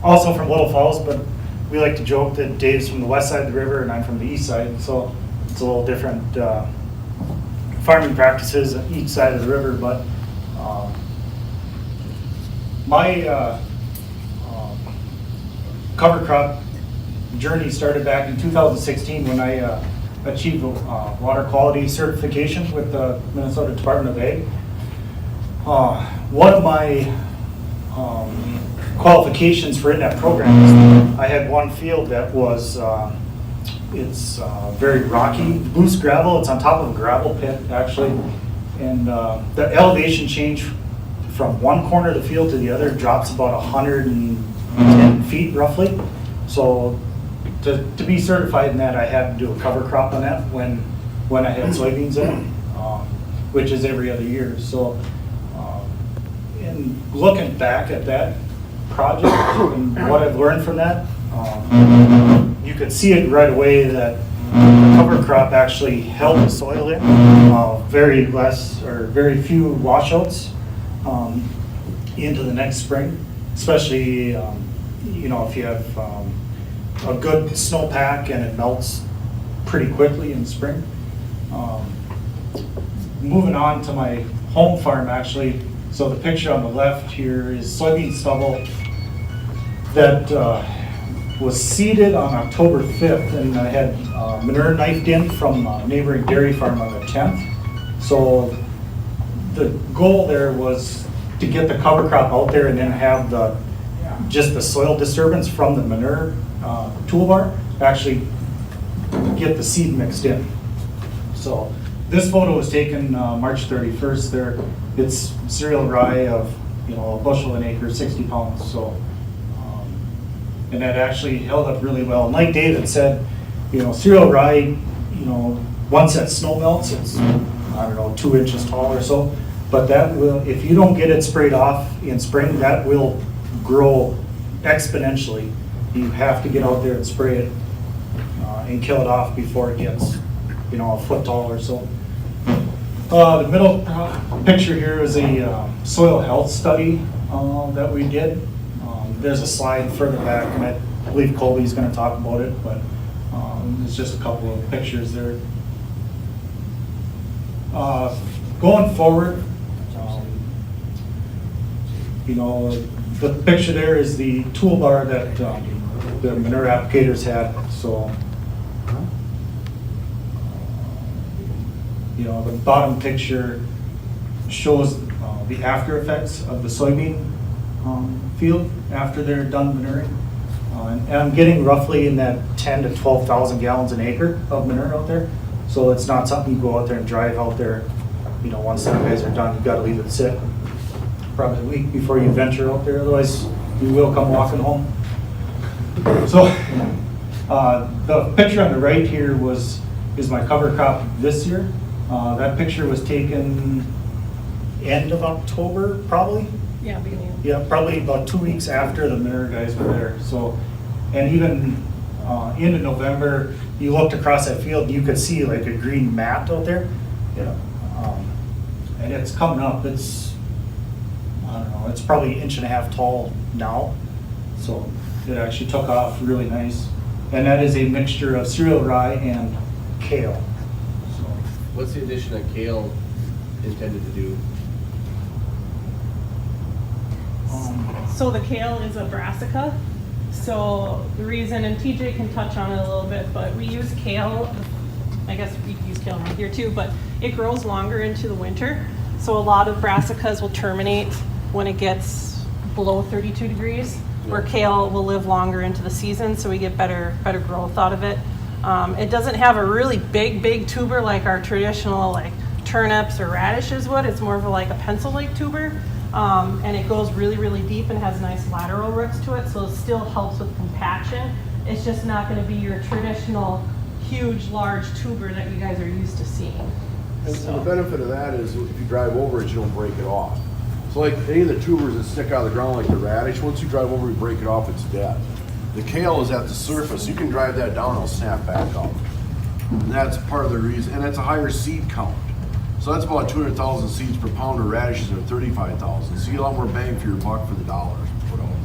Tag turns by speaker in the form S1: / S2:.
S1: Also from Little Falls, but we like to joke that Dave's from the west side of the river and I'm from the east side, so it's a little different farming practices on each side of the river. But my cover crop journey started back in 2016 when I achieved water quality certification with the Minnesota Department of Ag. One of my qualifications for in that program is I had one field that was it's very rocky, loose gravel. It's on top of a gravel pit actually, and the elevation change from one corner of the field to the other drops about 110 feet roughly. So to be certified in that, I had to do a cover crop on that when I had soybeans in it, which is every other year. So in looking back at that project and what I've learned from that, you could see it right away that the cover crop actually held the soil in, very few washouts into the next spring, especially if you have a good snowpack and it melts pretty quickly in spring. Moving on to my home farm actually, so the picture on the left here is soybean stubble that was seeded on October 5th, and I had manure knifed in from a neighboring dairy farm on the 10th. So the goal there was to get the cover crop out there and then have just the soil disturbance from the manure toolbar actually get the seed mixed in. So this photo was taken March 31st there. It's cereal rye of a bushel an acre, 60 pounds. So and that actually held up really well. And like David said, cereal rye, once that snow melts, it's 2 inches tall or so. But that will, if you don't get it sprayed off in spring, that will grow exponentially. You have to get out there and spray it and kill it off before it gets, a foot tall or so. The middle picture here is a soil health study that we did. There's a slide further back, and I believe Colby's going to talk about it, but there's just a couple of pictures there. Going forward, the picture there is the toolbar that the manure applicators had. So, the bottom picture shows the after effects of the soybean field after they're done manuring. And I'm getting roughly in that 10 to 12,000 gallons an acre of manure out there. So it's not something you go out there and drive out there. Once the guys are done, you've got to leave it sit probably a week before you venture out there. Otherwise, you will come walking home. So the picture on the right here is my cover crop this year. That picture was taken end of October, probably.
S2: Yeah, beginning.
S1: Yeah, probably about 2 weeks after the manure guys were there. So, and even into November, you looked across that field, and you could see like a green mat out there. And it's coming up. It's it's probably 1.5 inches tall now. So it actually took off really nice. And that is a mixture of cereal rye and kale. So,
S3: what's the addition of kale intended to do?
S2: So the kale is a brassica. So the reason, and TJ can touch on it a little bit, but we use kale, I guess we use kale around here too, but it grows longer into the winter. So a lot of brassicas will terminate when it gets below 32 degrees, where kale will live longer into the season, so we get better growth out of it. It doesn't have a really big tuber like our traditional like turnips or radishes would. It's more of a pencil-like tuber. And it goes really deep and has nice lateral roots to it, so it still helps with compaction. It's just not going to be your traditional huge, large tuber that you guys are used to seeing.
S4: And the benefit of that is if you drive over it, you don't break it off. So like any of the tubers that stick out of the ground like the radish, once you drive over, you break it off, it's dead. The kale is at the surface. You can drive that down, it'll snap back up. And that's part of the reason, and it's a higher seed count. So that's about 200,000 seeds per pound of radishes or 35,000. So you get a lot more bang for your buck for the dollars put out.